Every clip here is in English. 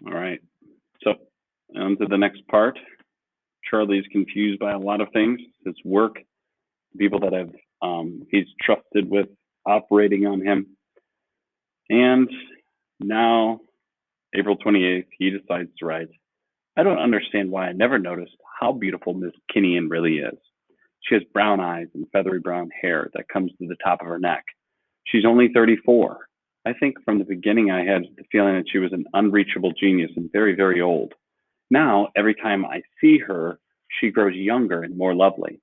All right. So on to the next part. Charlie's confused by a lot of things: his work, people that have he's trusted with operating on him, and now April 28th, he decides to write. I don't understand why I never noticed how beautiful Miss Kinnian really is. She has brown eyes and feathery brown hair that comes to the top of her neck. She's only 34. I think from the beginning I had the feeling that she was an unreachable genius and very, very old. Now, every time I see her, she grows younger and more lovely.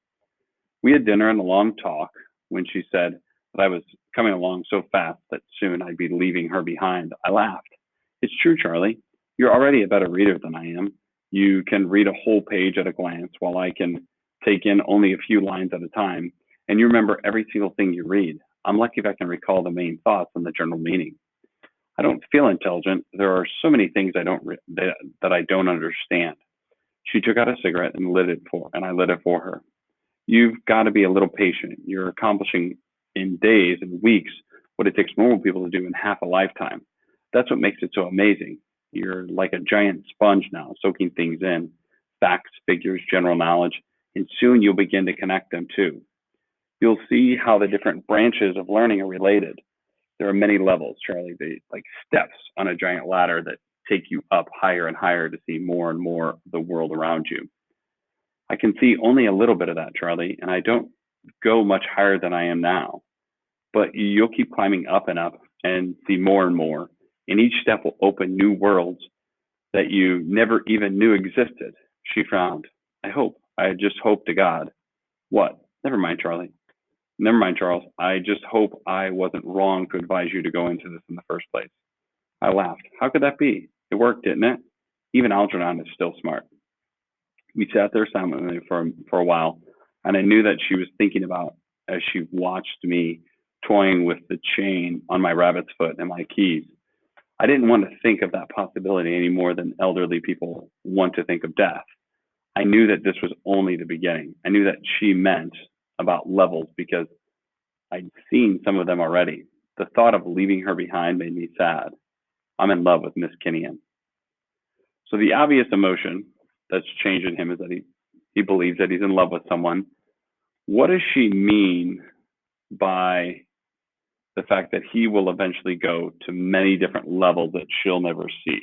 We had dinner and a long talk when she said that I was coming along so fast that soon I'd be leaving her behind. I laughed. It's true, Charlie. You're already a better reader than I am. You can read a whole page at a glance, while I can take in only a few lines at a time, and you remember every single thing you read. I'm lucky if I can recall the main thoughts and the general meaning. I don't feel intelligent. There are so many things that I don't understand. She took out a cigarette and I lit it for her. You've got to be a little patient. You're accomplishing in days and weeks what it takes normal people to do in half a lifetime. That's what makes it so amazing. You're like a giant sponge now, soaking things in: facts, figures, general knowledge, and soon you'll begin to connect them too. You'll see how the different branches of learning are related. There are many levels, Charlie. They like steps on a giant ladder that take you up higher and higher to see more and more of the world around you. I can see only a little bit of that, Charlie, and I don't go much higher than I am now. But you'll keep climbing up and up and see more and more. And each step will open new worlds that you never even knew existed. She frowned. I just hope to God. What? Never mind, Charlie. Never mind, Charles. I just hope I wasn't wrong to advise you to go into this in the first place. I laughed. How could that be? It worked, didn't it? Even Algernon is still smart. We sat there silently for a while, and I knew that she was thinking about as she watched me toying with the chain on my rabbit's foot and my keys. I didn't want to think of that possibility any more than elderly people want to think of death. I knew that this was only the beginning. I knew that she meant about levels because I'd seen some of them already. The thought of leaving her behind made me sad. I'm in love with Miss Kinnian. So the obvious emotion that's changing him is that he believes that he's in love with someone. What does she mean by the fact that he will eventually go to many different levels that she'll never see?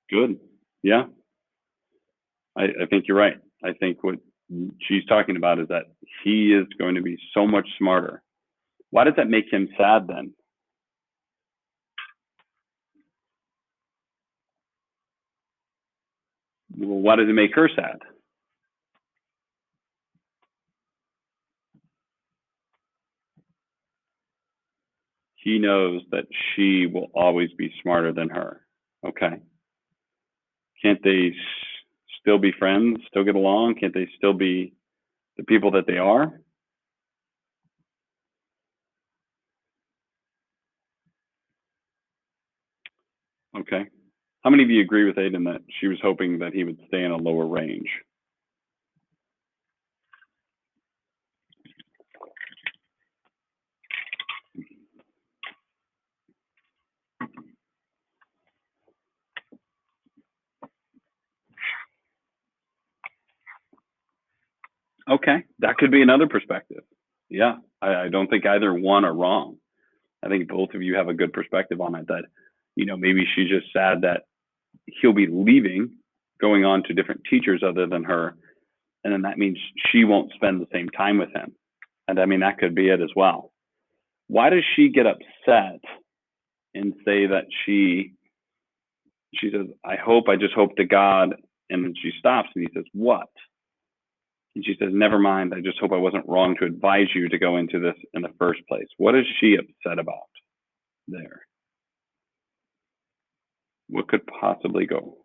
Good. Yeah, I think you're right. I think what she's talking about is that he is going to be so much smarter. Why does that make him sad then? Well, why does it make her sad? He knows that she will always be smarter than her. Okay. Can't they still be friends, still get along? Can't they still be the people that they are? Okay. How many of you agree with Aiden that she was hoping that he would stay in a lower range? Okay, that could be another perspective. Yeah, I don't think either one are wrong. I think both of you have a good perspective on it. That maybe she's just sad that he'll be leaving, going on to different teachers other than her, and then that means she won't spend the same time with him. And I mean that could be it as well. Why does she get upset and say that she says, I just hope to God, and then she stops and he says, what? And she says, never mind, I just hope I wasn't wrong to advise you to go into this in the first place. What is she upset about there? What could possibly go?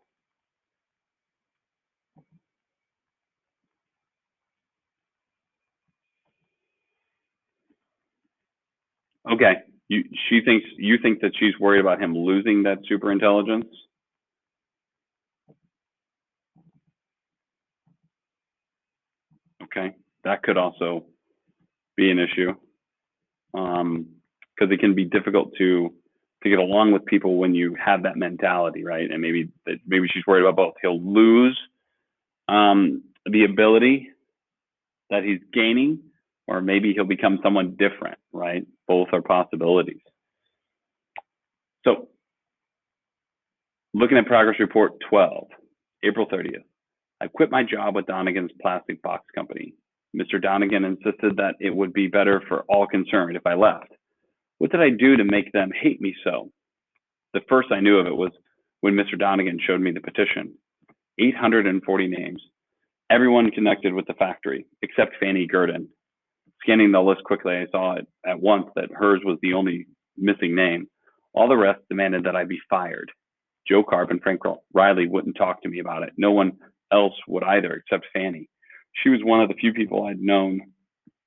Okay. You think that she's worried about him losing that super intelligence? Okay, that could also be an issue, because it can be difficult to get along with people when you have that mentality, right? And maybe she's worried about both. He'll lose the ability that he's gaining, or maybe he'll become someone different, right? Both are possibilities. So, looking at progress report 12, April 30th. I quit my job with Donegan's plastic box company. Mr. Donegan insisted that it would be better for all concerned if I left. What did I do to make them hate me so? The first I knew of it was when Mr. Donegan showed me the petition. 840 names. Everyone connected with the factory, except Fanny Gurdon. Scanning the list quickly, I saw at once that hers was the only missing name. All the rest demanded that I be fired. Joe Carp and Frank Riley wouldn't talk to me about it. No one else would either, except Fanny. She was one of the few people I'd known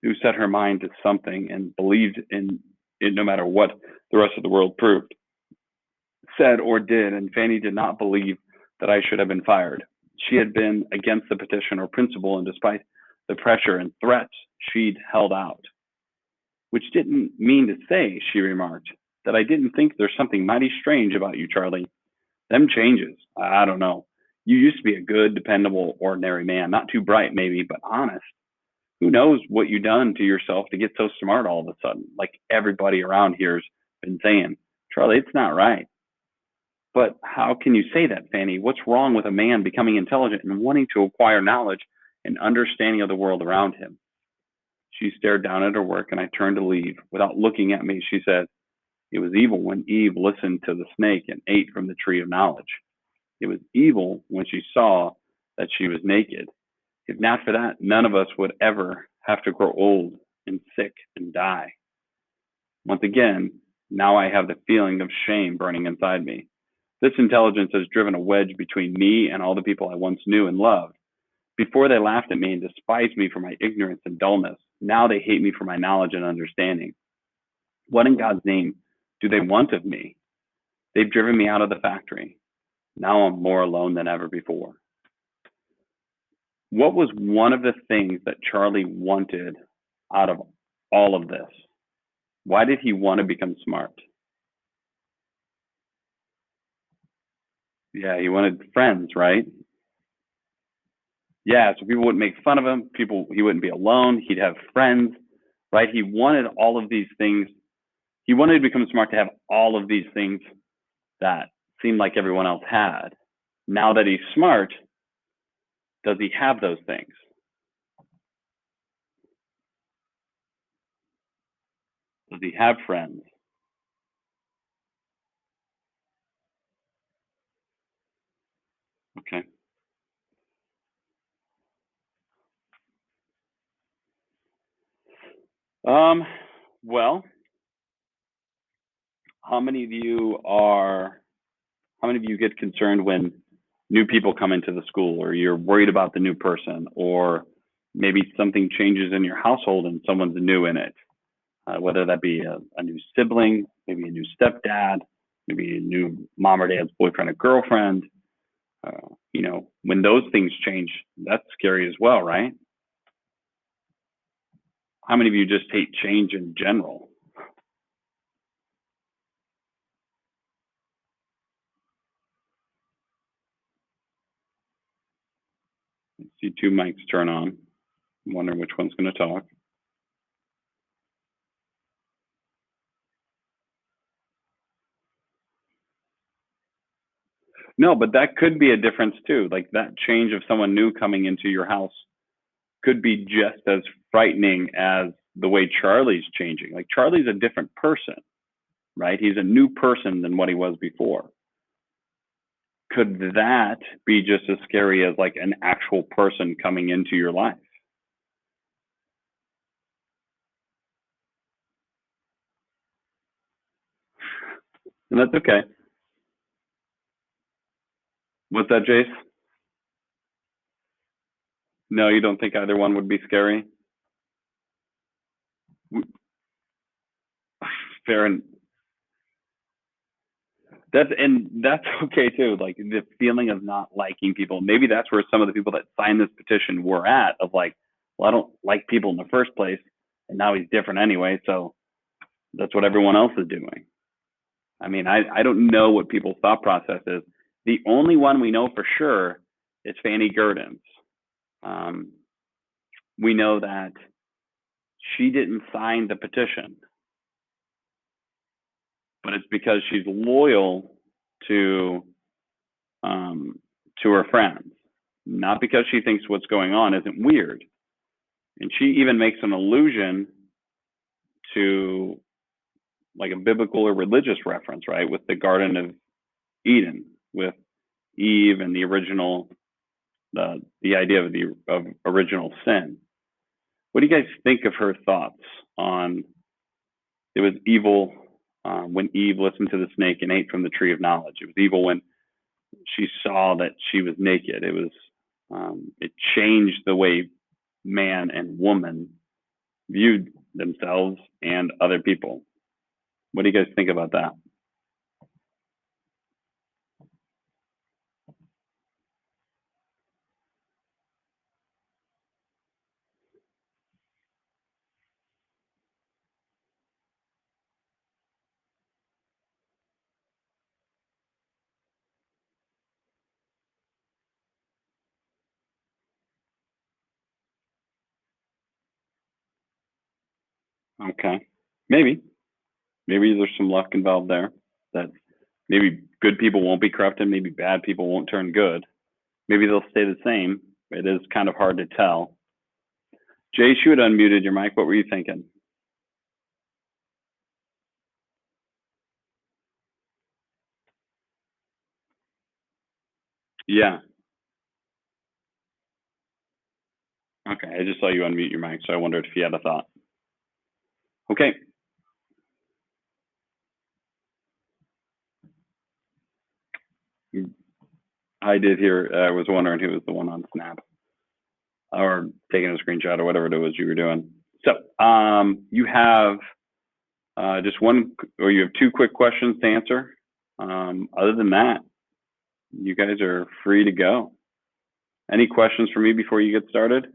who set her mind to something and believed in it no matter what the rest of the world proved, said, or did, and Fanny did not believe that I should have been fired. She had been against the petition or principle, and despite the pressure and threats, she'd held out. Which didn't mean to say, she remarked, that I didn't think there's something mighty strange about you, Charlie. Them changes, I don't know. You used to be a good, dependable, ordinary man, not too bright maybe, but honest. Who knows what you done to yourself to get so smart all of a sudden, like everybody around here's been saying. Charlie, it's not right. But how can you say that, Fanny? What's wrong with a man becoming intelligent and wanting to acquire knowledge and understanding of the world around him? She stared down at her work, and I turned to leave. Without looking at me, she said, it was evil when Eve listened to the snake and ate from the tree of knowledge. It was evil when she saw that she was naked. If not for that, none of us would ever have to grow old and sick and die. Once again, now I have the feeling of shame burning inside me. This intelligence has driven a wedge between me and all the people I once knew and loved. Before they laughed at me and despised me for my ignorance and dullness, now they hate me for my knowledge and understanding. What in God's name do they want of me? They've driven me out of the factory. Now I'm more alone than ever before. What was one of the things that Charlie wanted out of all of this? Why did he want to become smart? Yeah, he wanted friends, right? Yeah, so people wouldn't make fun of him. He wouldn't be alone. He'd have friends, right? He wanted all of these things. He wanted to become smart to have all of these things that seemed like everyone else had. Now that he's smart, does he have those things? Does he have friends? Okay. Um, well, how many of you are, how many of you get concerned when new people come into the school, or you're worried about the new person, or maybe something changes in your household and someone's new in it? Whether that be a new sibling, maybe a new stepdad, maybe a new mom or dad's boyfriend or girlfriend. When those things change, that's scary as well, right? How many of you just hate change in general? I see two mics turn on. I'm wondering which one's going to talk. No, but that could be a difference too. Like that change of someone new coming into your house could be just as frightening as the way Charlie's changing. Like Charlie's a different person, right? He's a new person than what he was before. Could that be just as scary as like an actual person coming into your life? And that's okay. What's that, Jace? No, you don't think either one would be scary? Fair, and that's okay too. Like the feeling of not liking people. Maybe that's where some of the people that signed this petition were at, of like, well, I don't like people in the first place, and now he's different anyway, so that's what everyone else is doing. I mean, I don't know what people's thought process is. The only one we know for sure is Fanny Gurdon's. Um, we know that she didn't sign the petition, but it's because she's loyal to to her friends, not because she thinks what's going on isn't weird. And she even makes an allusion to like a biblical or religious reference, right, with the Garden of Eden, with Eve and the original, the idea of original sin. What do you guys think of her thoughts on it was evil when Eve listened to the snake and ate from the tree of knowledge? It was evil when she saw that she was naked. It was it changed the way man and woman viewed themselves and other people. What do you guys think about that? Okay, maybe there's some luck involved there. That maybe good people won't be corrupted, maybe bad people won't turn good. Maybe they'll stay the same. It is kind of hard to tell. Jace, you had unmuted your mic. What were you thinking? Yeah. Okay. I just saw you unmute your mic, so I wondered if you had a thought. Okay. I did hear. I was wondering who was the one on Snap or taking a screenshot or whatever it was you were doing. So you have just one, or you have two quick questions to answer. Other than that, you guys are free to go. Any questions for me before you get started?